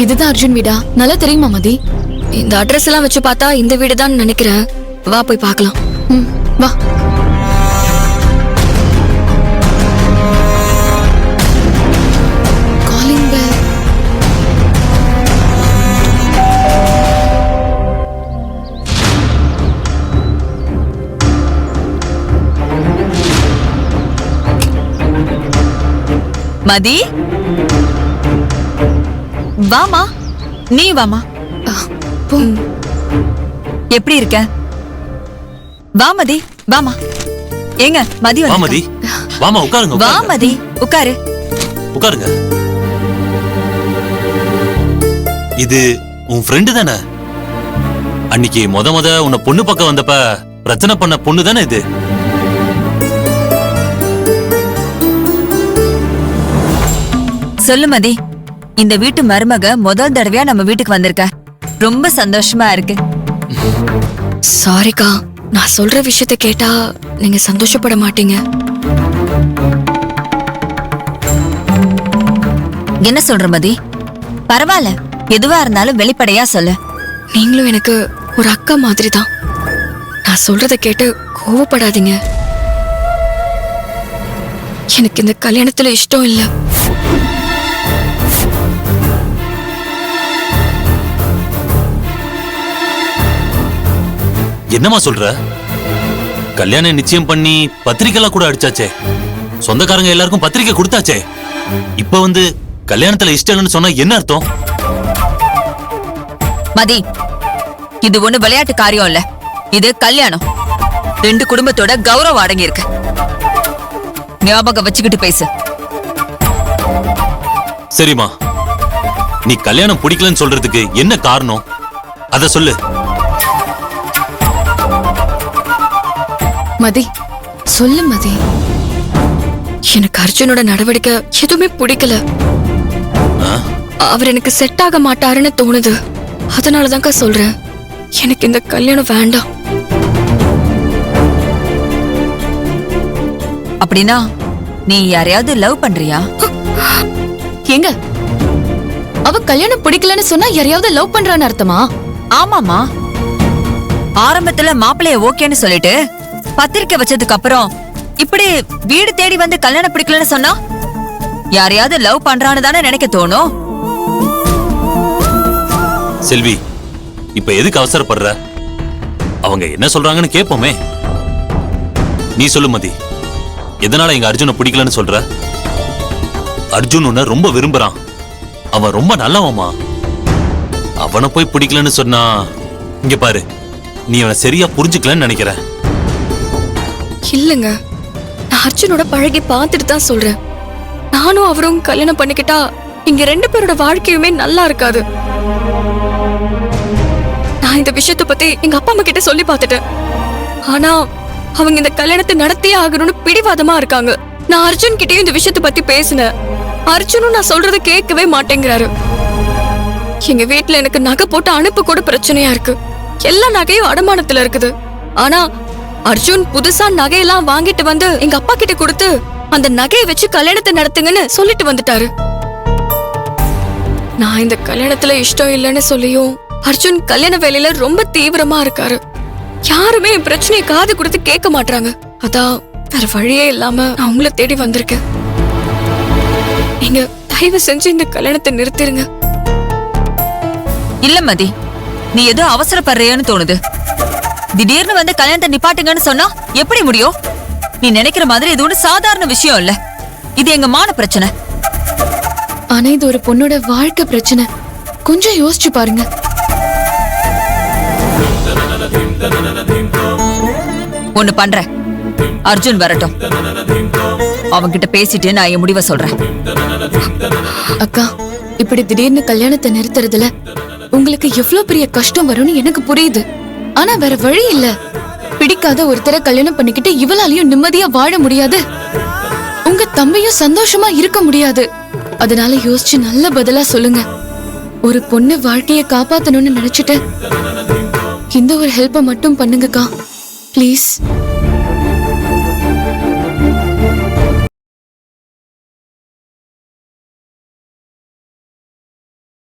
இதுதான் அர்ஜுன் வீடா? நல்லா தெரியுமா மதி? இந்த அட்ரஸ் எல்லாம் வச்சு பார்த்தா இந்த வீடு தான் நினைக்கிறேன். வா போய் பார்க்கலாம். வா. Calling bell. மதி, வாமா. நீ வாமா. எப்படி இருக்க? வா மதி, வாமா. ஏங்க மதி வா மதி, வாமா உட்காருங்க. வா மதி, உட்காரு. உட்காருங்க. இது உன் ஃப்ரெண்டு தானே? அன்னைக்கு முத உன்னை பொண்ணு பக்கம் வந்தப்ப பிரச்சனை பண்ண பொண்ணு தானே இது? சொல்லு மதி, இந்த வீட்டு மருமக முதல் தடவையா நம்ம வீட்டுக்கு வந்திருக்க. ரொம்ப சந்தோஷமா இருக்கு. சாரிக்கா, நான் சொல்ற விஷயத்த கேட்டா நீங்க சந்தோஷப்பட மாட்டீங்க. என்ன சொல்ற மதி? பரவாயில்ல, எதுவா இருந்தாலும் வெளிப்படையா சொல்லு. நீங்களும் எனக்கு ஒரு அக்கா மாதிரி தான். நான் சொல்றத கேட்டு கோவப்படாதீங்க. எனக்கு இந்த கல்யாணத்துல இஷ்டம் இல்ல. என்னமா சொல்ற? கல்யாணம் நிச்சயம் பண்ணி பத்திரிக்கைலாம் கூட அடிச்சாச்சே, சொந்தக்காரங்க எல்லாருக்கும் பத்திரிக்கை கொடுத்தாச்சே. இப்ப வந்து கல்யாணத்துல இஷ்டம் இல்லைன்னு சொன்னா என்ன அர்த்தம்? மதி, இது ஒண்ணு விளையாட்டு காரியம் இல்ல, இது கல்யாணம். 2 குடும்பத்தோட கௌரவம் அடங்கி இருக்கு. ஞாபகம் வச்சுக்கிட்டு பேசு. சரிமா, நீ கல்யாணம் பிடிக்கலன்னு சொல்றதுக்கு என்ன காரணம்? அத சொல்லு. மதி, சொல்லு மதி. எனக்கு அர்ஜுனோட நடவடிக்கை எதுவுமே பிடிக்கல. அவர் எனக்கு செட் ஆக மாட்டாருன்னு தோணுது. அதனாலதான்க்கா சொல்றேன், எனக்கு இந்த கல்யாணம் வேண்டாம். அப்படின்னா நீ யாரையாவது லவ் பண்றியா? எங்க அவ கல்யாணம் பிடிக்கலன்னு சொன்னா யாரையாவது லவ் பண்றான்னு அர்த்தமா? ஆமாமா. ஆரம்பத்துல மாப்பிள்ளைய ஓகேன்னு சொல்லிட்டு பத்திரிக்கை வச்சதுக்கு அப்புறம் இப்படி வீடு தேடி வந்து கல்யாணம் பிடிக்கலன்னு சொன்னா யாரையாவது லவ் பண்றான்னு தானே நினைக்க தோணும். செல்வி, இப்ப எதுக்கு அவசரப்படுற? அவங்க என்ன சொல்றாங்கன்னு கேட்போமே. நீ சொல்லு மதி, எதனால எங்க அர்ஜுனை பிடிக்கலன்னு சொல்ற? அர்ஜுன் உன்னை ரொம்ப விரும்புறான். அவன் ரொம்ப நல்லவமா. அவனை போய் பிடிக்கலன்னு சொன்னா, இங்க பாரு, நீ அவனை சரியா புரிஞ்சுக்கலன்னு நினைக்கிறேன். இல்லங்க, நான் அர்ஜுனோட பழகி பார்த்துட்டு தான் சொல்றேன். நானும் அவரும் கல்யாணம் பண்ணிக்கிட்டா இங்க 2 பேரோட வாழ்க்கையுமே நல்லா இருக்காது. நான் இந்த விஷயத்தை பத்தி எங்க அப்பா அம்மா கிட்ட சொல்லி பார்த்துட்டேன். ஆனா அவங்க இந்த கல்யாணத்தை நடத்தியே ஆகணும்னு பிடிவாதமா இருக்காங்க. நான் அர்ஜுன் கிட்டயும் இந்த விஷயத்தை பத்தி பேசினேன். அர்ஜுனும் நான் சொல்றத கேட்கவே மாட்டேங்கிறாரு. எங்க வீட்டுல எனக்கு நகை போட்டு அனுப்பு கூட பிரச்சனையா இருக்கு. எல்லா நகையும் அடமானத்துல இருக்குது. ஆனா அர்ஜுன் புதுசா நகையெல்லாம் வாங்கிட்டு வந்து எங்க அப்பா கிட்ட கொடுத்து அந்த நகையை வச்சு கல்யாணத்தை நடத்துங்கன்னு சொல்லிட்டு வந்துட்டாரு. நான் இந்த கல்யாணத்துல இஷ்டம் இல்லைன்னு சொல்லியும் அர்ஜுன் கல்யாண வேலையில ரொம்ப தீவிரமா இருக்காரு. யாருமே என் பிரச்சனையை காது கொடுத்து கேட்க மாட்டாங்க. அதான் வேற வழியே இல்லாம நான் உங்களை தேடி வந்திருக்கேன். நீங்க தயவு செஞ்சு இந்த கல்யாணத்தை நிறுத்திருங்க. இல்ல மதி, நீ ஏதோ அவசரப்படுறியான்னு தோணுது. திடீர்னு வந்து கல்யாணத்தை நிப்பாட்டுங்கன்னு சொன்னா எப்படி முடியும்? நீ நினைக்கிற மாதிரி இது ஒண்ணு சாதாரண விஷயம் இல்ல. இது எங்க மான பிரச்சனை. ஆனா இது ஒரு பொண்ணோட வாழ்க்கை பிரச்சனை. கொஞ்சம் யோசிச்சு பாருங்க. ஒண்ணு பண்றேன், அர்ஜுன் வரட்டும். அவன்கிட்ட பேசிட்டு நான் என் முடிவை சொல்றேன். அக்கா, இப்படி திடீர்னு கல்யாணத்தை நிறுத்துறதுல உங்களுக்கு எவ்வளவு பெரிய கஷ்டம் வரும்னு எனக்கு புரியுது. ஆனா வேற வழி இல்ல. பிடிக்காத ஒருத்தரை கல்யாணம் பண்ணிக்கிட்டு இவளாலையும் நிம்மதியா வாழ முடியாது. உங்க தம்பியும் சந்தோஷமா இருக்க முடியாது. அதனால யோசிச்சு நல்ல பதிலா சொல்லுங்க. ஒரு பொண்ணு வாழ்க்கைய காப்பாத்தணும்னு நினைச்சிட்டு இந்த ஒரு ஹெல்ப்ப மட்டும் பண்ணுங்கக்கா, ப்ளீஸ்.